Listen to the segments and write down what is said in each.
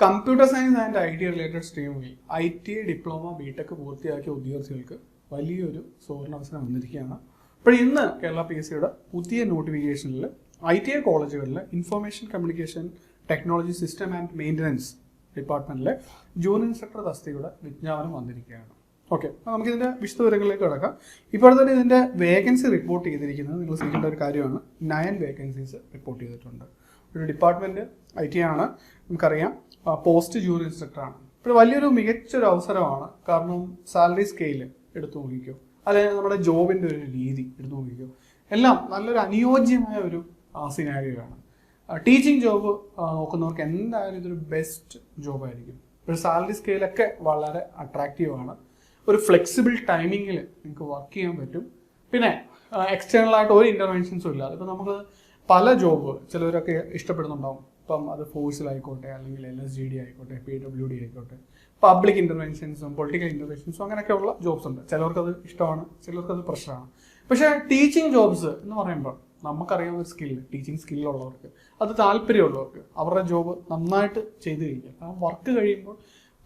Computer science and I T related സ്ട്രീമുകളിൽ ITI diploma BTech പൂർത്തിയാക്കിയ ഉദ്യോഗാർത്ഥികൾക്ക് വലിയൊരു സുവർണാവസരം വന്നിരിക്കുകയാണ്. അപ്പോൾ ഇന്ന് കേരള PSCയുടെ പുതിയ നോട്ടിഫിക്കേഷനിൽ ITI കോളേജുകളിൽ information communication technology system and maintenance ഡിപ്പാർട്ട്മെൻറ്റിലെ ജൂനിയർ ഇൻസ്ട്രക്ടർ തസ്തികയുടെ വിജ്ഞാപനം വന്നിരിക്കുകയാണ്. ഓക്കെ, അപ്പോൾ നമുക്കിതിൻ്റെ വിശദവിവരങ്ങളിലേക്ക് കിടക്കാം. ഇപ്പോൾ തന്നെ ഇതിൻ്റെ വേക്കൻസി റിപ്പോർട്ട് ചെയ്തിരിക്കുന്നത് നിങ്ങൾ ശ്രദ്ധിക്കേണ്ട ഒരു കാര്യമാണ്. 9 വേക്കൻസീസ് റിപ്പോർട്ട് ചെയ്തിട്ടുണ്ട്. ഒരു ഡിപ്പാർട്ട്മെൻറ്റ് ITI ആണ്, നമുക്കറിയാം. പോസ്റ്റ് ജൂനിയർ ഇൻസ്ട്രക്ടറാണ്. ഇപ്പോൾ വലിയൊരു മികച്ചൊരു അവസരമാണ്. കാരണം സാലറി സ്കെയിൽ എടുത്തു നോക്കിക്കോ, അല്ലെങ്കിൽ നമ്മുടെ ജോബിൻ്റെ ഒരു രീതി എടുത്തു നോക്കിക്കോ, എല്ലാം നല്ലൊരു അനുയോജ്യമായ ഒരു സിനാരിയോയാണ്. ടീച്ചിങ് ജോബ് നോക്കുന്നവർക്ക് എന്തായാലും ഇതൊരു ബെസ്റ്റ് ജോബായിരിക്കും. ഒരു സാലറി സ്കെയിലൊക്കെ വളരെ അട്രാക്റ്റീവാണ്. ഒരു ഫ്ലെക്സിബിൾ ടൈമിങ്ങിൽ നിങ്ങൾക്ക് വർക്ക് ചെയ്യാൻ പറ്റും. പിന്നെ എക്സ്റ്റേണലായിട്ട് ഒരു ഇൻ്റർവെൻഷൻസും ഇല്ല. ഇപ്പോൾ നമുക്ക് പല ജോബ് ചിലവരൊക്കെ ഇഷ്ടപ്പെടുന്നുണ്ടാവും. ഇപ്പം അത് ഫോഴ്സിലായിക്കോട്ടെ, അല്ലെങ്കിൽ LSGD ആയിക്കോട്ടെ, PWD ആയിക്കോട്ടെ, പബ്ലിക് ഇൻ്റർവെൻഷൻസും പൊളിറ്റിക്കൽ ഇൻ്റർവെൻഷൻസും അങ്ങനെയൊക്കെയുള്ള ജോബ്സ് ഉണ്ട്. ചിലവർക്കത് ഇഷ്ടമാണ്, ചിലർക്കത് പ്രശ്നമാണ്. പക്ഷേ ടീച്ചിങ് ജോബ്സ് എന്ന് പറയുമ്പോൾ നമുക്കറിയാവുന്ന ഒരു സ്കില്ല്, ടീച്ചിങ് സ്കില്ലുള്ളവർക്ക്, അത് താല്പര്യമുള്ളവർക്ക് അവരുടെ ജോബ് നന്നായിട്ട് ചെയ്ത് കഴിഞ്ഞാൽ ആ വർക്ക് കഴിയുമ്പോൾ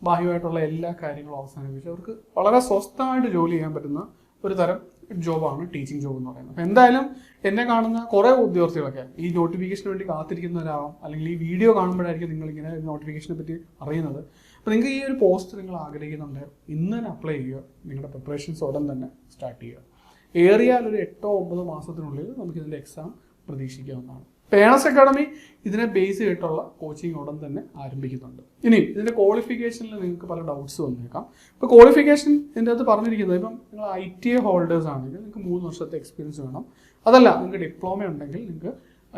ബാഹ്യമായിട്ടുള്ള എല്ലാ കാര്യങ്ങളും അവസാനിപ്പിച്ച് അവർക്ക് വളരെ സ്വസ്ഥമായിട്ട് ജോലി ചെയ്യാൻ പറ്റുന്ന ഒരു തരം ജോബാണ് ടീച്ചിങ് ജോബ് എന്ന് പറയുന്നത്. അപ്പോൾ എന്തായാലും എന്നെ കാണുന്ന കുറേ ഉദ്യോഗാർത്ഥികളൊക്കെ ഈ നോട്ടിഫിക്കേഷന് വേണ്ടി കാത്തിരിക്കുന്നവരാവാം, അല്ലെങ്കിൽ ഈ വീഡിയോ കാണുമ്പോഴായിരിക്കും നിങ്ങളിങ്ങനെ നോട്ടിഫിക്കേഷനെ പറ്റി അറിയുന്നത്. അപ്പോൾ നിങ്ങൾക്ക് ഈ ഒരു പോസ്റ്റ് നിങ്ങൾ ആഗ്രഹിക്കുന്നുണ്ട്, ഇന്ന് തന്നെ അപ്ലൈ ചെയ്യുക. നിങ്ങളുടെ പ്രിപ്പറേഷൻസ് ഉടൻ തന്നെ സ്റ്റാർട്ട് ചെയ്യുക. ഏറിയാൽ ഒരു 8-9 മാസത്തിനുള്ളിൽ നമുക്കിതിൻ്റെ എക്സാം പ്രതീക്ഷിക്കാവുന്നതാണ്. പേണസ് അക്കാഡമി ഇതിനെ ബേസ് ചെയ്തിട്ടുള്ള കോച്ചിങ് ഉടൻ തന്നെ ആരംഭിക്കുന്നുണ്ട്. ഇനി ഇതിൻ്റെ ക്വാളിഫിക്കേഷനിൽ നിങ്ങൾക്ക് പല ഡൗട്ട്സ് വന്നേക്കാം. ഇപ്പോൾ ക്വാളിഫിക്കേഷൻ ഇതിൻ്റെ അകത്ത് പറഞ്ഞിരിക്കുന്നത്, ഇപ്പം നിങ്ങൾ ITI ഹോൾഡേഴ്സ് ആണെങ്കിൽ നിങ്ങൾക്ക് 3 വർഷത്തെ എക്സ്പീരിയൻസ് വേണം. അതല്ല, നിങ്ങൾക്ക് ഡിപ്ലോമ ഉണ്ടെങ്കിൽ നിങ്ങൾക്ക്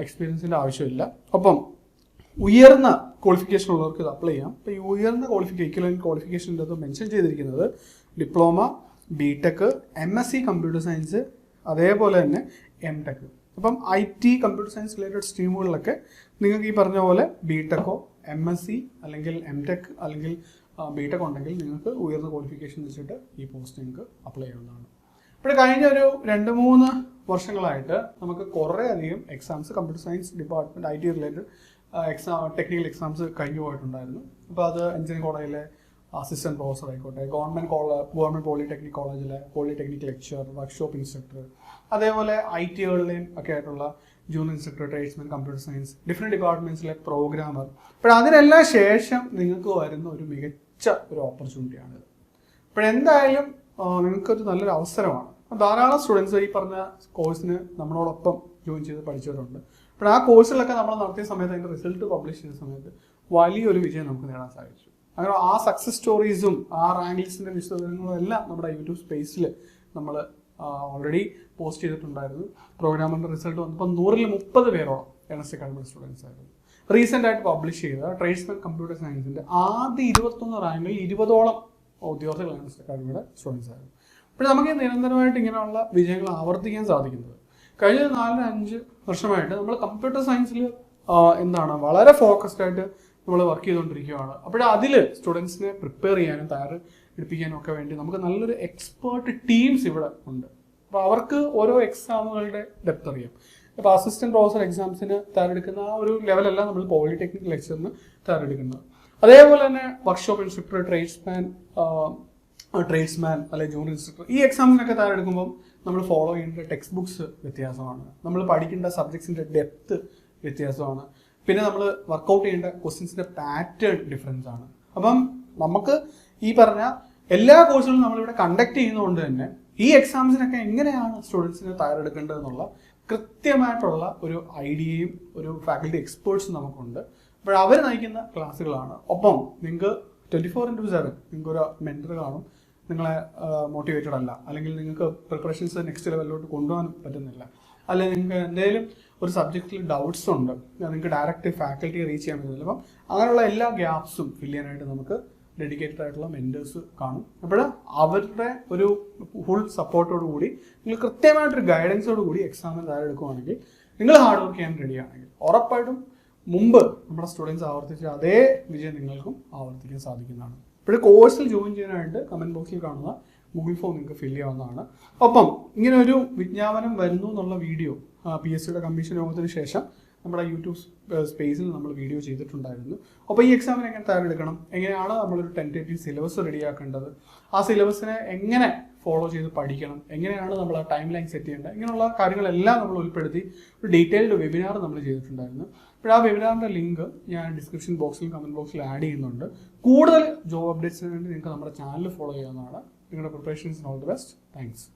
എക്സ്പീരിയൻസിൻ്റെ ആവശ്യമില്ല. അപ്പം ഉയർന്ന ക്വാളിഫിക്കേഷൻ ഉള്ളവർക്ക് ഇത് അപ്ലൈ ചെയ്യാം. അപ്പോൾ ഈ ഉയർന്ന ക്വാളിഫിക്കേഷൻ്റെ അത് മെൻഷൻ ചെയ്തിരിക്കുന്നത് diploma, BTech, MSc computer science, അതേപോലെ തന്നെ MTech. അപ്പം IT കമ്പ്യൂട്ടർ സയൻസ് റിലേറ്റഡ് സ്ട്രീമുകളിലൊക്കെ നിങ്ങൾക്ക് ഈ പറഞ്ഞ പോലെ BTechോ MSc അല്ലെങ്കിൽ MTech അല്ലെങ്കിൽ BTech ഉണ്ടെങ്കിൽ നിങ്ങൾക്ക് ഉയർന്ന ക്വാളിഫിക്കേഷൻ വെച്ചിട്ട് ഈ പോസ്റ്റ് നിങ്ങൾക്ക് അപ്ലൈ ചെയ്യാവുന്നതാണ്. ഇപ്പോൾ കഴിഞ്ഞ ഒരു 2-3 വർഷങ്ങളായിട്ട് നമുക്ക് കുറേ അധികം exams computer science department IT related technical exams കഴിഞ്ഞു പോയിട്ടുണ്ടായിരുന്നു. അപ്പോൾ അത് എഞ്ചിനീയറിംഗ് കോളേജിലെ അസിസ്റ്റന്റ് പ്രൊഫസർ ആയിക്കോട്ടെ, ഗവൺമെൻറ് പോളിടെക്നിക് കോളേജിലെ പോളിടെക്നിക് ലെക്ചർ, വർക്ക്ഷോപ്പ് ഇൻസ്ട്രക്ടർ, അതേപോലെ ITകളിലെയും ഒക്കെ ആയിട്ടുള്ള junior instructor, tradesman computer science, different ഡിപ്പാർട്ട്മെൻറ്റ്സിലെ പ്രോഗ്രാമർ. അപ്പോൾ അതിനെല്ലാം ശേഷം നിങ്ങൾക്ക് വരുന്ന ഒരു മികച്ച ഒരു ഓപ്പർച്യൂണിറ്റിയാണിത്. അപ്പോഴെന്തായാലും നിങ്ങൾക്കൊരു നല്ലൊരു അവസരമാണ്. ധാരാളം സ്റ്റുഡൻസ് ഈ പറഞ്ഞ കോഴ്സിന് നമ്മളോടൊപ്പം ജോയിൻ ചെയ്ത് പഠിച്ചവരുണ്ട്. അപ്പോൾ ആ കോഴ്സിലൊക്കെ നമ്മൾ നടത്തിയ സമയത്ത് അതിൻ്റെ റിസൾട്ട് പബ്ലിഷ് ചെയ്ത സമയത്ത് വലിയൊരു വിജയം നമുക്ക് നേടാൻ സാധിച്ചു. അങ്ങനെ ആ സക്സസ് സ്റ്റോറീസും ആ റാങ്ക് ലിസ്റ്റിൻ്റെ വിശദവിവരങ്ങളും എല്ലാം നമ്മുടെ യൂട്യൂബ് സ്പേസിൽ നമ്മൾ ഓൾറെഡി പോസ്റ്റ് ചെയ്തിട്ടുണ്ടായിരുന്നു. പ്രോഗ്രാമിൻ്റെ റിസൾട്ട് വന്നപ്പോൾ 130 പേരോളം NSC അക്കാഡമി സ്റ്റുഡൻസ് ആയിരുന്നു. റീസെൻ്റ് ആയിട്ട് പബ്ലിഷ് ചെയ്ത ട്രേഡ്സ്മാൻ കമ്പ്യൂട്ടർ സയൻസിൻ്റെ ആദ്യ 21 റാങ്കിൽ 20ഓളം ഉദ്യോഗസ്ഥകൾ NSC അക്കാഡമിയുടെ സ്റ്റുഡൻസ് ആയിരുന്നു. അപ്പോൾ നമുക്ക് നിരന്തരമായിട്ട് ഇങ്ങനെയുള്ള വിജയങ്ങൾ ആവർത്തിക്കാൻ സാധിക്കുന്നത് കഴിഞ്ഞ 4-5 വർഷമായിട്ട് നമ്മൾ കമ്പ്യൂട്ടർ സയൻസിൽ വളരെ ഫോക്കസ്ഡ് ആയിട്ട് നമ്മൾ വർക്ക് ചെയ്തുകൊണ്ടിരിക്കുകയാണ്. അപ്പോൾ അതിൽ സ്റ്റുഡൻസിനെ പ്രിപ്പയർ ചെയ്യാനും തയ്യാറെടുപ്പിക്കാനും ഒക്കെ വേണ്ടി നമുക്ക് നല്ലൊരു എക്സ്പേർട്ട് ടീംസ് ഇവിടെ ഉണ്ട്. അപ്പോൾ അവർക്ക് ഓരോ എക്സാമുകളുടെ ഡെപ്ത് അറിയാം. ഇപ്പോൾ അസിസ്റ്റന്റ് പ്രൊഫസർ എക്സാംസിന് തയ്യാറെടുക്കുന്ന ആ ഒരു ലെവലല്ല നമ്മൾ പോളിടെക്നിക് ലെക്ചറിന് തയ്യാറെടുക്കുന്നത്. അതേപോലെ തന്നെ വർക്ക്ഷോപ്പ് ഇൻസ്ട്രക്ടർ, ട്രേഡ്സ്മാൻ അല്ലെങ്കിൽ ജൂനിയർ ഇൻസ്ട്രക്ടർ, ഈ എക്സാംസിനൊക്കെ തയ്യാറെടുക്കുമ്പോൾ നമ്മൾ ഫോളോ ചെയ്യേണ്ട ടെക്സ്റ്റ് ബുക്സ് വ്യത്യാസമാണ്. നമ്മൾ പഠിക്കേണ്ട സബ്ജക്ട്സിൻ്റെ ഡെപ്ത് വ്യത്യാസമാണ്. പിന്നെ നമ്മൾ വർക്കൗട്ട് ചെയ്യേണ്ട ക്വസ്റ്റ്യൻസിൻ്റെ പാറ്റേൺ ഡിഫറൻസ് ആണ്. അപ്പം നമുക്ക് ഈ പറഞ്ഞ എല്ലാ കോഴ്സുകളും നമ്മളിവിടെ കണ്ടക്ട് ചെയ്യുന്നതുകൊണ്ട് തന്നെ ഈ എക്സാംസിനൊക്കെ എങ്ങനെയാണ് സ്റ്റുഡൻസിനെ തയ്യാറെടുക്കേണ്ടതെന്നുള്ള കൃത്യമായിട്ടുള്ള ഒരു ഐഡിയയും ഒരു ഫാക്കൽറ്റി എക്സ്പേർട്സും നമുക്കുണ്ട്. അപ്പോൾ അവർ നയിക്കുന്ന ക്ലാസ്സുകളാണ്. ഒപ്പം നിങ്ങൾക്ക് 24/7 നിങ്ങൾക്കൊരു മെൻറ്റർ കാണും. നിങ്ങളെ മോട്ടിവേറ്റഡ് അല്ല, അല്ലെങ്കിൽ നിങ്ങൾക്ക് പ്രിപ്പറേഷൻസ് നെക്സ്റ്റ് ലെവലിലോട്ട് കൊണ്ടുപോകാൻ പറ്റുന്നില്ല, അല്ലെങ്കിൽ നിങ്ങൾക്ക് എന്തെങ്കിലും ഒരു സബ്ജക്റ്റിൽ ഡൗട്ട്സ് ഉണ്ട്, നിങ്ങൾക്ക് ഡയറക്റ്റ് ഫാക്കൽറ്റിയെ റീച്ച് ചെയ്യാൻ പറ്റുന്നില്ല. അപ്പം അങ്ങനെയുള്ള എല്ലാ ഗ്യാപ്സും ഫില്ല് ചെയ്യാനായിട്ട് നമുക്ക് ഡെഡിക്കേറ്റഡ് ആയിട്ടുള്ള മെൻറ്റേഴ്സ് കാണും. അപ്പോൾ അവരുടെ ഒരു ഫുൾ സപ്പോർട്ടോടു കൂടി നിങ്ങൾ കൃത്യമായിട്ടൊരു ഗൈഡൻസോട് കൂടി എക്സാമിന് തയ്യാറെടുക്കുകയാണെങ്കിൽ, നിങ്ങൾ ഹാർഡ് വർക്ക് ചെയ്യാൻ റെഡിയാണെങ്കിൽ ഉറപ്പായിട്ടും മുമ്പ് നമ്മുടെ സ്റ്റുഡൻസ് ആവർത്തിച്ച അതേ വിജയം നിങ്ങൾക്കും ആവർത്തിക്കാൻ സാധിക്കുന്നതാണ്. ഇപ്പോൾ കോഴ്സിൽ ജോയിൻ ചെയ്യാനായിട്ട് കമൻറ്റ് ബോക്സിൽ കാണുന്ന ഗൂഗിൾ ഫോം നിങ്ങൾക്ക് ഫില്ല് ചെയ്യാവുന്നതാണ്. ഒപ്പം ഇങ്ങനെ ഒരു വിജ്ഞാപനം വരുന്നു എന്നുള്ള വീഡിയോ PSCയുടെ കമ്മീഷൻ യോഗത്തിന് ശേഷം നമ്മുടെ യൂട്യൂബ് സ്പേസിൽ നമ്മൾ വീഡിയോ ചെയ്തിട്ടുണ്ടായിരുന്നു. അപ്പോൾ ഈ എക്സാമിന് എങ്ങനെ തയ്യാറെടുക്കണം, എങ്ങനെയാണ് നമ്മളൊരു ടെൻറ്റേറ്റീവ് സിലബസ് റെഡിയാക്കേണ്ടത്, ആ സിലബസിനെ എങ്ങനെ ഫോളോ ചെയ്ത് പഠിക്കണം, എങ്ങനെയാണ് നമ്മൾ ആ ടൈം ലൈൻ സെറ്റ് ചെയ്യേണ്ടത്, ഇങ്ങനെയുള്ള കാര്യങ്ങളെല്ലാം നമ്മൾ ഉൾപ്പെടുത്തി ഒരു ഡീറ്റെയിൽഡ് വെബിനാർ നമ്മൾ ചെയ്തിട്ടുണ്ടായിരുന്നു. അപ്പോൾ ആ വെബിനാറിൻ്റെ ലിങ്ക് ഞാൻ ഡിസ്ക്രിപ്ഷൻ ബോക്സിലും കമൻറ്റ് ബോക്സിലും ആഡ് ചെയ്യുന്നുണ്ട്. കൂടുതൽ ജോബ് അപ്ഡേറ്റ്സിന് വേണ്ടി നിങ്ങൾക്ക് നമ്മുടെ ചാനൽ ഫോളോ ചെയ്യാവുന്നതാണ്. നിങ്ങളുടെ പ്രിപ്പറേഷൻസിന് ഓൾ ദി ബെസ്റ്റ്. താങ്ക്സ്.